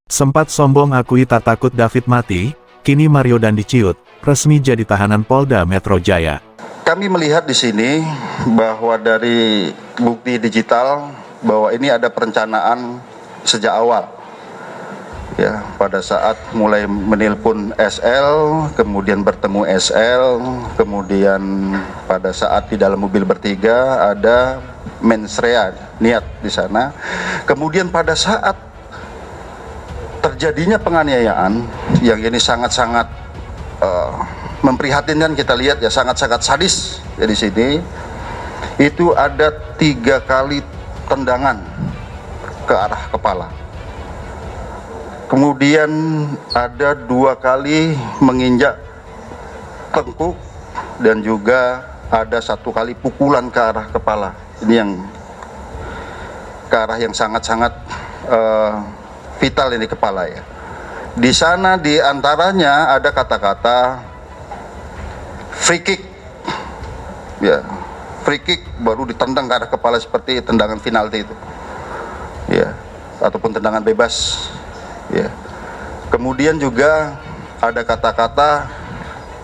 Sempat sombong akui tak takut David mati, kini Mario Dandi ciut, resmi jadi tahanan Polda Metro Jaya. Kami melihat di sini bahwa dari bukti digital bahwa ini ada perencanaan sejak awal. Ya, pada saat mulai menelpon SL, kemudian bertemu SL, kemudian pada saat di dalam mobil bertiga ada mens rea, niat di sana. Kemudian pada saat terjadinya penganiayaan yang ini sangat-sangat memprihatinkan, kita lihat ya, sangat-sangat sadis ya di sini. Itu ada 3 kali tendangan ke arah kepala. Kemudian ada 2 kali menginjak tengkuk dan juga ada 1 kali pukulan ke arah kepala. Ini yang ke arah yang sangat-sangat vital ini kepala ya. Di sana di antaranya ada kata-kata free kick. Ya, free kick baru ditendang ke arah kepala seperti tendangan penalti itu. Ya, ataupun tendangan bebas. Ya. Kemudian juga ada kata-kata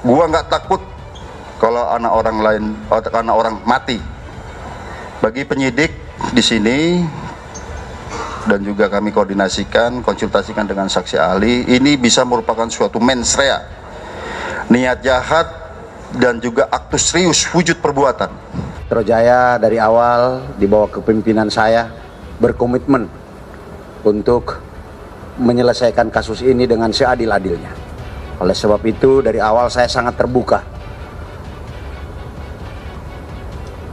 gua nggak takut kalau anak orang lain, anak orang mati. Bagi penyidik di sini dan juga kami konsultasikan dengan saksi ahli, ini bisa merupakan suatu mens rea, niat jahat dan juga aktus serius wujud perbuatan. Metro Jaya dari awal di bawah kepemimpinan saya berkomitmen untuk menyelesaikan kasus ini dengan seadil-adilnya. Oleh sebab itu dari awal saya sangat terbuka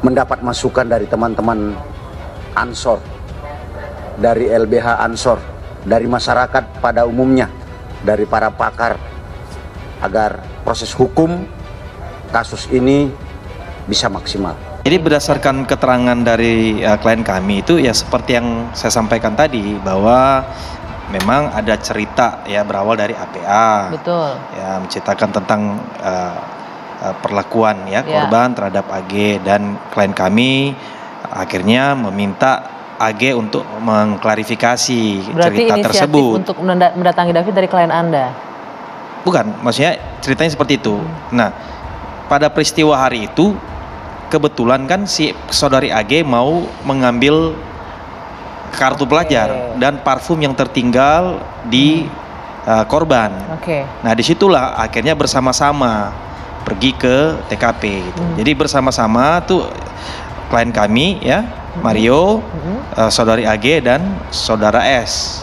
mendapat masukan dari teman-teman Ansor, dari LBH Ansor, dari masyarakat pada umumnya, dari para pakar, agar proses hukum kasus ini bisa maksimal. Jadi berdasarkan keterangan dari klien kami itu ya seperti yang saya sampaikan tadi, bahwa memang ada cerita ya berawal dari APA. Betul. Ya, menceritakan tentang perlakuan ya korban terhadap AG, dan klien kami akhirnya meminta AG untuk mengklarifikasi cerita tersebut. Untuk mendatangi David dari klien Anda? Bukan, maksudnya ceritanya seperti itu. Nah, pada peristiwa hari itu kebetulan kan si saudari AG mau mengambil kartu pelajar dan parfum yang tertinggal di korban. Nah, disitulah akhirnya bersama-sama pergi ke TKP gitu. Jadi bersama-sama tuh klien kami ya, Mario, saudari AG dan saudara S.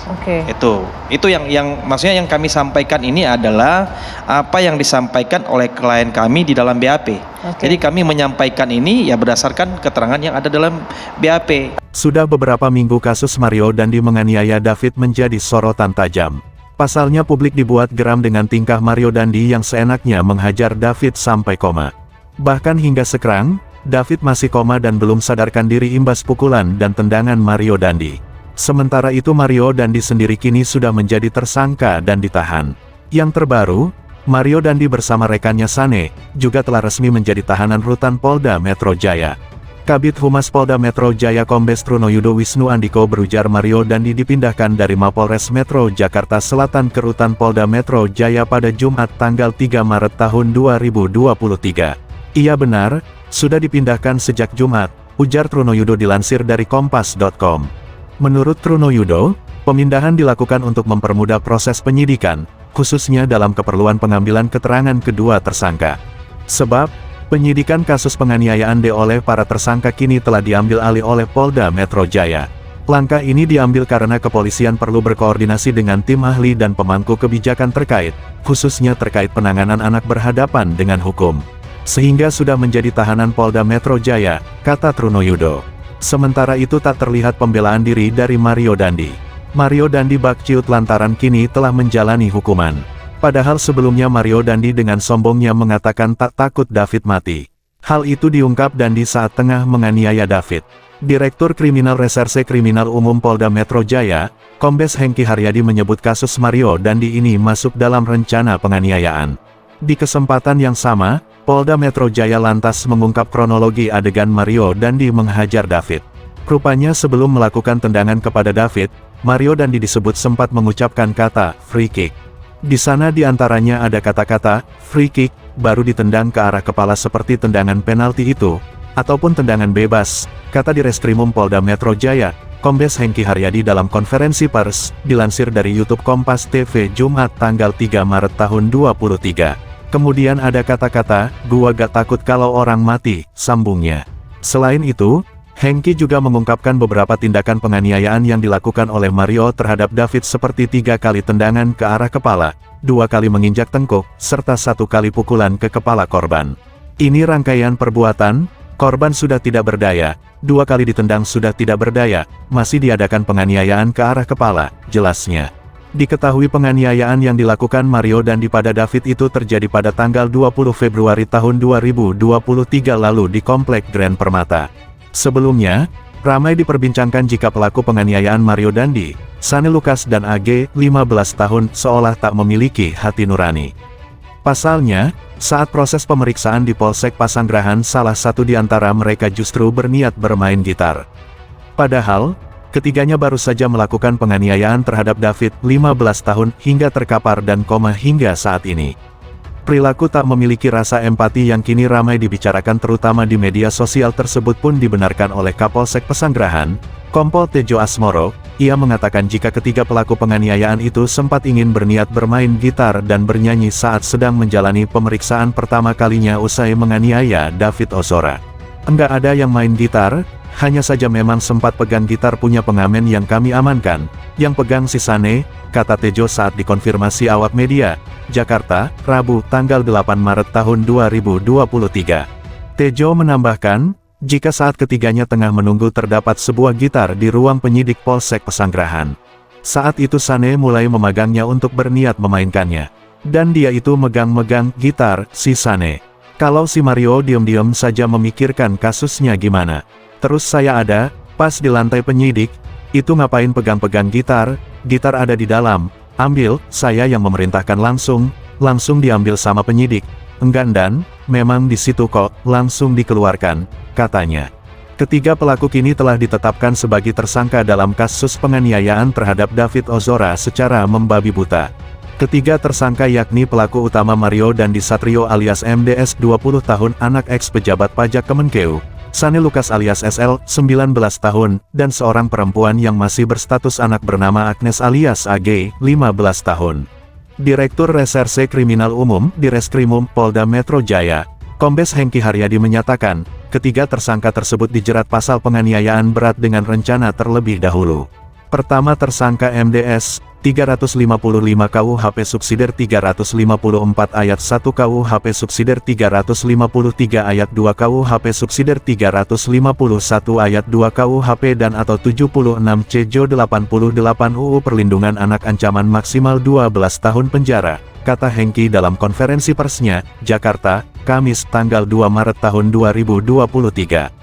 Itu yang maksudnya yang kami sampaikan ini adalah apa yang disampaikan oleh klien kami di dalam BAP. Jadi kami menyampaikan ini ya berdasarkan keterangan yang ada dalam BAP. Sudah beberapa minggu kasus Mario Dandi menganiaya David menjadi sorotan tajam. Pasalnya publik dibuat geram dengan tingkah Mario Dandi yang seenaknya menghajar David sampai koma. Bahkan hingga sekarang, David masih koma dan belum sadarkan diri imbas pukulan dan tendangan Mario Dandi. Sementara itu Mario Dandi sendiri kini sudah menjadi tersangka dan ditahan. Yang terbaru, Mario Dandi bersama rekannya Sane, juga telah resmi menjadi tahanan rutan Polda Metro Jaya. Kabid Humas Polda Metro Jaya Kombes Trunoyudo Wisnu Andiko berujar Mario Dandi dipindahkan dari Mapolres Metro Jakarta Selatan ke rutan Polda Metro Jaya pada Jumat tanggal 3 Maret tahun 2023. Iya benar, sudah dipindahkan sejak Jumat, ujar Trunoyudo dilansir dari Kompas.com. Menurut Trunoyudo, pemindahan dilakukan untuk mempermudah proses penyidikan, khususnya dalam keperluan pengambilan keterangan kedua tersangka. Sebab, penyidikan kasus penganiayaan oleh para tersangka kini telah diambil alih oleh Polda Metro Jaya. Langkah ini diambil karena kepolisian perlu berkoordinasi dengan tim ahli dan pemangku kebijakan terkait, khususnya terkait penanganan anak berhadapan dengan hukum. Sehingga sudah menjadi tahanan Polda Metro Jaya, kata Trunoyudo. Sementara itu tak terlihat pembelaan diri dari Mario Dandi. Mario Dandi bak ciut lantaran kini telah menjalani hukuman. Padahal sebelumnya Mario Dandi dengan sombongnya mengatakan tak takut David mati. Hal itu diungkap Dandi saat tengah menganiaya David. Direktur Kriminal Reserse Kriminal Umum Polda Metro Jaya, Kombes Hengki Haryadi menyebut kasus Mario Dandi ini masuk dalam rencana penganiayaan. Di kesempatan yang sama, Polda Metro Jaya lantas mengungkap kronologi adegan Mario Dandi menghajar David. Rupanya sebelum melakukan tendangan kepada David, Mario Dandi disebut sempat mengucapkan kata free kick. Di sana diantaranya ada kata-kata free kick, baru ditendang ke arah kepala seperti tendangan penalti itu, ataupun tendangan bebas, kata di Reskrimum Polda Metro Jaya, Kombes Hengki Haryadi dalam konferensi pers, dilansir dari YouTube Kompas TV Jumat tanggal 3 Maret tahun 2023. Kemudian ada kata-kata, gua gak takut kalau orang mati, sambungnya. Selain itu, Hengki juga mengungkapkan beberapa tindakan penganiayaan yang dilakukan oleh Mario terhadap David seperti 3 kali tendangan ke arah kepala, 2 kali menginjak tengkuk, serta 1 kali pukulan ke kepala korban. Ini rangkaian perbuatan, korban sudah tidak berdaya, 2 kali ditendang sudah tidak berdaya, masih diadakan penganiayaan ke arah kepala, jelasnya. Diketahui penganiayaan yang dilakukan Mario Dandi pada David itu terjadi pada tanggal 20 Februari tahun 2023 lalu di Komplek Grand Permata. Sebelumnya, ramai diperbincangkan jika pelaku penganiayaan Mario Dandi, Sane Lukas dan AG, 15 tahun, seolah tak memiliki hati nurani. Pasalnya, saat proses pemeriksaan di Polsek Pasanggerahan salah satu di antara mereka justru berniat bermain gitar. Padahal, ketiganya baru saja melakukan penganiayaan terhadap David, 15 tahun, hingga terkapar dan koma hingga saat ini. Perilaku tak memiliki rasa empati yang kini ramai dibicarakan terutama di media sosial tersebut pun dibenarkan oleh Kapolsek Pasanggerahan, Kompol Tejo Asmoro. Ia mengatakan jika ketiga pelaku penganiayaan itu sempat ingin berniat bermain gitar dan bernyanyi saat sedang menjalani pemeriksaan pertama kalinya usai menganiaya David Ozora. Enggak ada yang main gitar, hanya saja memang sempat pegang gitar punya pengamen yang kami amankan, yang pegang si Sane, kata Tejo saat dikonfirmasi awak media, Jakarta, Rabu, tanggal 8 Maret tahun 2023. Tejo menambahkan, jika saat ketiganya tengah menunggu terdapat sebuah gitar di ruang penyidik Polsek Pasanggerahan. Saat itu Sane mulai memegangnya untuk berniat memainkannya. Dan dia itu megang-megang gitar, si Sane. Kalau si Mario diam-diam saja memikirkan kasusnya gimana. Terus saya ada, pas di lantai penyidik, itu ngapain pegang-pegang gitar, gitar ada di dalam, ambil, saya yang memerintahkan langsung diambil sama penyidik, enggan dan, memang di situ kok, langsung dikeluarkan, katanya. Ketiga pelaku kini telah ditetapkan sebagai tersangka dalam kasus penganiayaan terhadap David Ozora secara membabi buta. Ketiga tersangka yakni pelaku utama Mario Dandi Satrio alias MDS 20 tahun anak ex-pejabat pajak Kemenkeu, Sane Lukas alias SL, 19 tahun, dan seorang perempuan yang masih berstatus anak bernama Agnes alias AG, 15 tahun. Direktur Reserse Kriminal Umum di Reskrimum Polda Metro Jaya, Kombes Hengki Haryadi menyatakan, ketiga tersangka tersebut dijerat pasal penganiayaan berat dengan rencana terlebih dahulu. Pertama tersangka MDS, 355 KUHP Subsider 354 ayat 1 KUHP Subsider 353 ayat 2 KUHP Subsider 351 ayat 2 KUHP dan atau 76 C-Jo 88 UU Perlindungan Anak ancaman maksimal 12 tahun penjara, kata Hengki dalam konferensi persnya, Jakarta, Kamis tanggal 2 Maret tahun 2023.